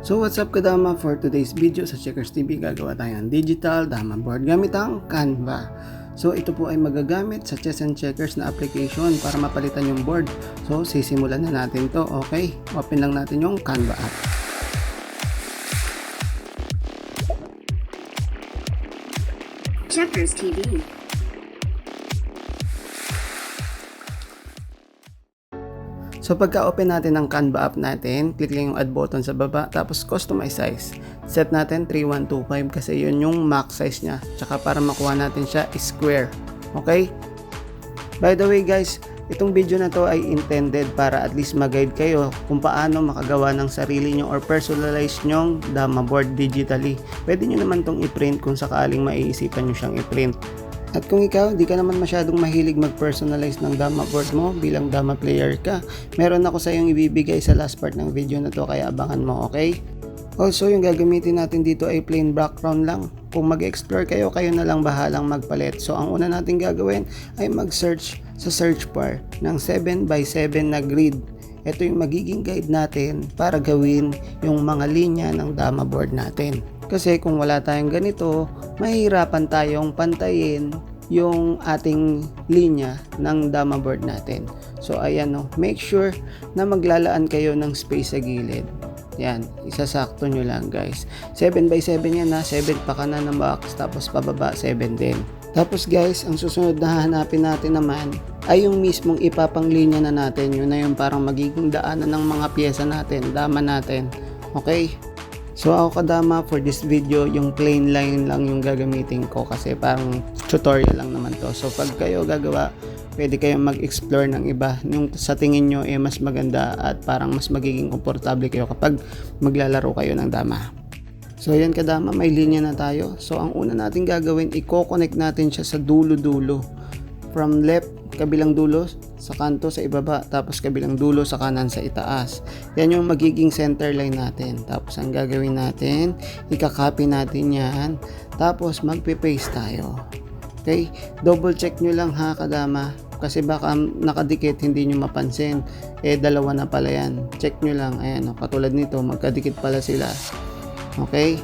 So what's up kadama, for today's video sa Checkers TV gagawa tayo ng digital dama board gamit ang Canva. So ito po ay magagamit sa Chess and Checkers na application para mapalitan yung board. So sisimulan na natin to. Okay, open lang natin yung Canva app. Checkers TV. So pagka-open natin ng Canva app natin, click lang yung add button sa baba, tapos customize size. Set natin 3125 kasi yun yung max size niya. Tsaka para makuha natin siya square. Okay? By the way guys, itong video na to ay intended para at least mag-guide kayo kung paano makagawa ng sarili nyo or personalize nyong dama board digitally. Pwede nyo naman tong i-print kung sakaling maiisipan nyo siyang i-print. At kung ikaw, di ka naman masyadong mahilig mag-personalize ng dama board mo bilang dama player ka, meron ako sa iyong ibibigay sa last part ng video na to, kaya abangan mo, okay? Also, yung gagamitin natin dito ay plain background lang. Kung mag-explore kayo, kayo na lang bahalang magpalit. So, ang una natin gagawin ay mag-search sa search bar ng 7x7 na grid. Ito yung magiging guide natin para gawin yung mga linya ng dama board natin. Kasi kung wala tayong ganito, mahihirapan tayong pantayin yung ating linya ng dama board natin. So ayan o, make sure na maglalaan kayo ng space sa gilid. Yan, isasakto nyo lang guys. 7x7 yan ha, 7 pa kanan ng box, tapos pababa 7 din. Tapos guys, ang susunod na hahanapin natin naman ay yung mismong ipapanglinya na natin. Yun na yung parang magiging daanan ng mga pyesa natin, dama natin. Okay? So ako kadama for this video, yung plain line lang yung gagamitin ko kasi parang tutorial lang naman to. So pag kayo gagawa, pwede kayong mag-explore ng iba. Yung sa tingin nyo mas maganda at parang mas magiging komportable kayo kapag maglalaro kayo ng dama. So yan kadama, may linya na tayo. So ang una natin gagawin, i-connect natin siya sa dulo-dulo. From left, kabilang dulo sa kanto sa ibaba, tapos kabilang dulo sa kanan sa itaas. Yan yung magiging center line natin. Tapos ang gagawin natin, ika-copy natin yan, tapos magpe-paste tayo. Okay, double check nyo lang ha kadama, kasi baka nakadikit hindi nyo mapansin, dalawa na pala yan. Check nyo lang, ayan o, katulad nito magkadikit pala sila. Okay,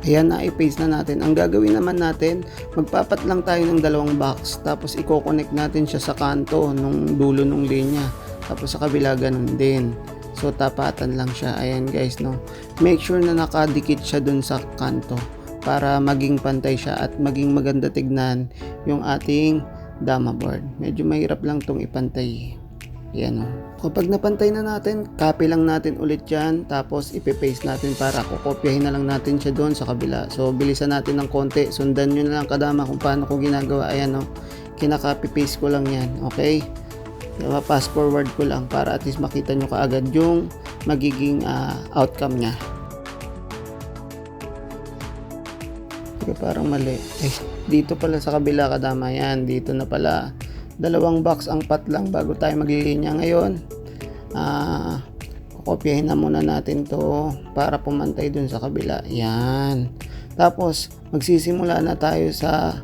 ayan, na-i-paste na natin. Ang gagawin naman natin, magpapat lang tayo ng dalawang box, tapos i-connect natin siya sa kanto nung dulo nung linya, tapos sa kabila ganun din. So tapatan lang siya. Ayan guys, no, make sure na nakadikit siya dun sa kanto para maging pantay siya at maging maganda tignan yung ating dama board. Medyo mahirap lang tong ipantay. Ayan o. Kapag napantay na natin, copy lang natin ulit yan, tapos ipe-paste natin para kukopyahin na lang natin siya doon sa kabila. So bilisan natin ng konti, sundan nyo na lang kadama kung paano ko ginagawa. Ayan o, kinaka-copy paste ko lang yan, okay? Diba, fast forward ko lang para at least makita nyo kaagad yung magiging outcome nya. Parang mali. Dito pala sa kabila kadama, yan, dito na pala. Dalawang box ang pat lang bago tayo maglilinya ngayon. Kopyahin na muna natin to para pumantay dun sa kabila. Yan. Tapos magsisimula na tayo sa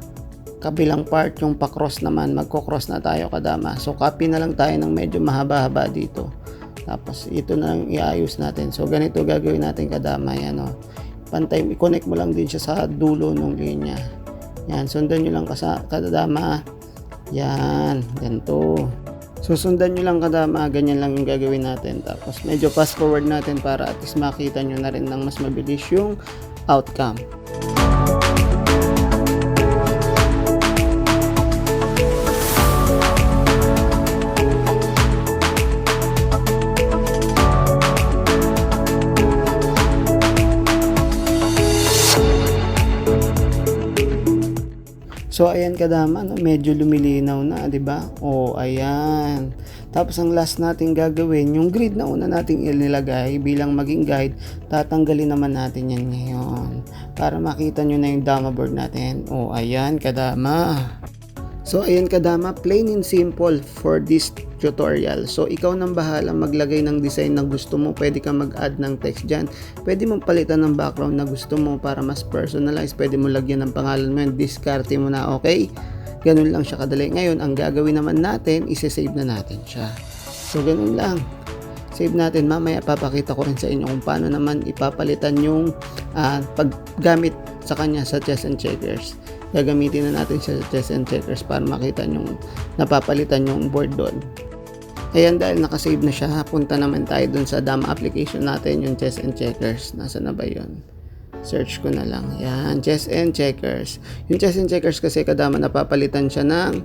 kabilang part, yung pa-cross naman. Magko-cross na tayo kadama. So copy na lang tayo ng medyo mahaba-haba dito. Tapos ito na lang iayos natin. So ganito gagawin natin kadama. Yan o. Pantay, i-connect mo lang din siya sa dulo ng linya. Yan, sundan nyo lang kadama. Yan, ganito. Susundan nyo lang kadama, ganyan lang yung gagawin natin. Tapos medyo fast forward natin para at least makita nyo na rin ng mas mabilis yung outcome. So ayan kadama, no, medyo lumilinaw na, 'di ba? Oh, ayan. Tapos ang last nating gagawin, yung grid na una nating inilagay bilang maging guide, tatanggalin naman natin yan ngayon para makita nyo na yung dama board natin. Oh, ayan kadama. So ayan kadama, plain and simple for this tutorial. So ikaw nang bahala maglagay ng design na gusto mo. Pwede kang mag-add ng text dyan. Pwede mong palitan ng background na gusto mo para mas personalized. Pwede mo lagyan ng pangalan mo yan. Discarte mo na, okay? Ganun lang siya kadali. Ngayon, ang gagawin naman natin, isi-save na natin siya. So ganun lang. Save natin. Mamaya papakita ko rin sa inyo kung paano naman ipapalitan yung paggamit sa kanya sa chess and checkers. Gagamitin na natin siya sa chess and checkers para makita yung napapalitan yung board doon. Ayan, dahil nakasave na siya, punta naman tayo dun sa dama application natin, yung chess and checkers. Nasa na ba yun? Search ko na lang. Yan, chess and checkers. Yung chess and checkers kasi kadama napapalitan siya ng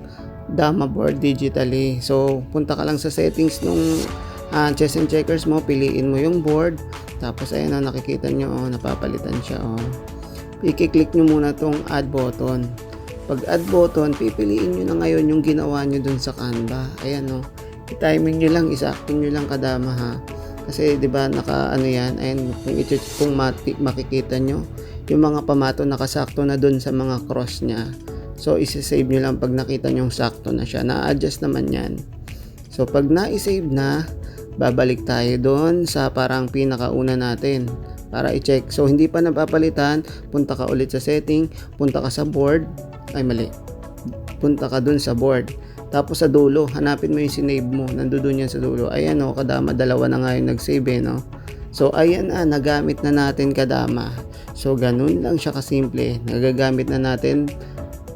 dama board digitally. So, punta ka lang sa settings nung chess and checkers mo, piliin mo yung board, tapos ayan na, nakikita nyo, napapalitan siya. I-click nyo muna tong add button. Pag add button, pipiliin nyo na ngayon yung ginawa nyo dun sa Canva. Ayan i-timing nyo lang, isakto nyo lang kadama ha. Kasi 'di ba naka yan, ayan, kung makikita nyo, yung mga pamato nakasakto na dun sa mga cross niya. So isi-save nyo lang pag nakita nyo sakto na siya. Na-adjust naman yan. So pag na-save na, babalik tayo doon sa parang pinakauna natin para i-check. So hindi pa napapalitan, punta ka ulit sa setting, punta ka sa board, punta ka doon sa board. Tapos sa dulo, hanapin mo yung sinave mo, nandoon yan sa dulo. Ayan kadama, dalawa na nga yung nag-save So ayan nagamit na natin kadama. So ganun lang siya kasimple, nagagamit na natin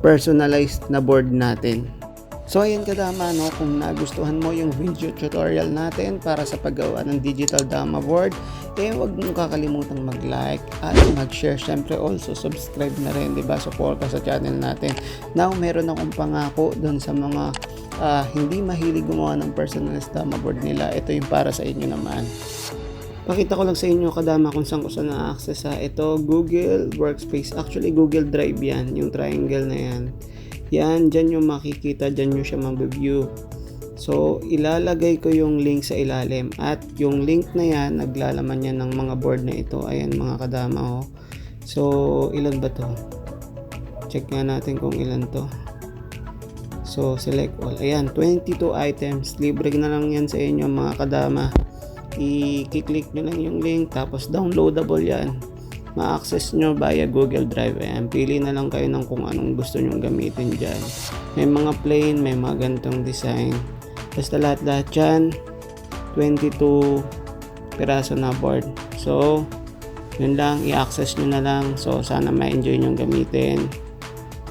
personalized na board natin. So ayan kadama, kung nagustuhan mo yung video tutorial natin para sa paggawa ng digital dama board, huwag mong kakalimutang mag-like at mag-share. Syempre also subscribe na rin, diba? Support ka sa channel natin. Now meron akong pangako doon sa mga hindi mahilig gumawa ng personalized dama board nila. Ito yung para sa inyo naman. Pakita ko lang sa inyo kadama kung saan ko na-access ito, Google Workspace. Actually Google Drive yan, yung triangle na yan. Yan, dyan yung makikita, dyan yung siya mag-view. So, ilalagay ko yung link sa ilalim. At yung link na yan, naglalaman yan ng mga board na ito. Ayan mga kadama So, ilan ba to? Check nga natin kung ilan to. So, select all. Ayan, 22 items. Libre na lang yan sa inyo mga kadama. I-click nyo lang yung link, tapos downloadable yan. Ma-access nyo via Google Drive. Ayan, pili na lang kayo ng kung anong gusto nyo gamitin dyan. May mga plain, may mga ganitong design. Basta lahat-lahat dyan, 22 piraso na board. So, yun lang, i-access nyo na lang. So, sana ma-enjoy nyo gamitin.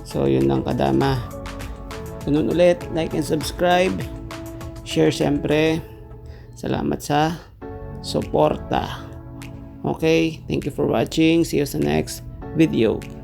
So, yun lang kadama. Ganun ulit, like and subscribe. Share syempre. Salamat sa suporta. Okay, thank you for watching. See you sa next video.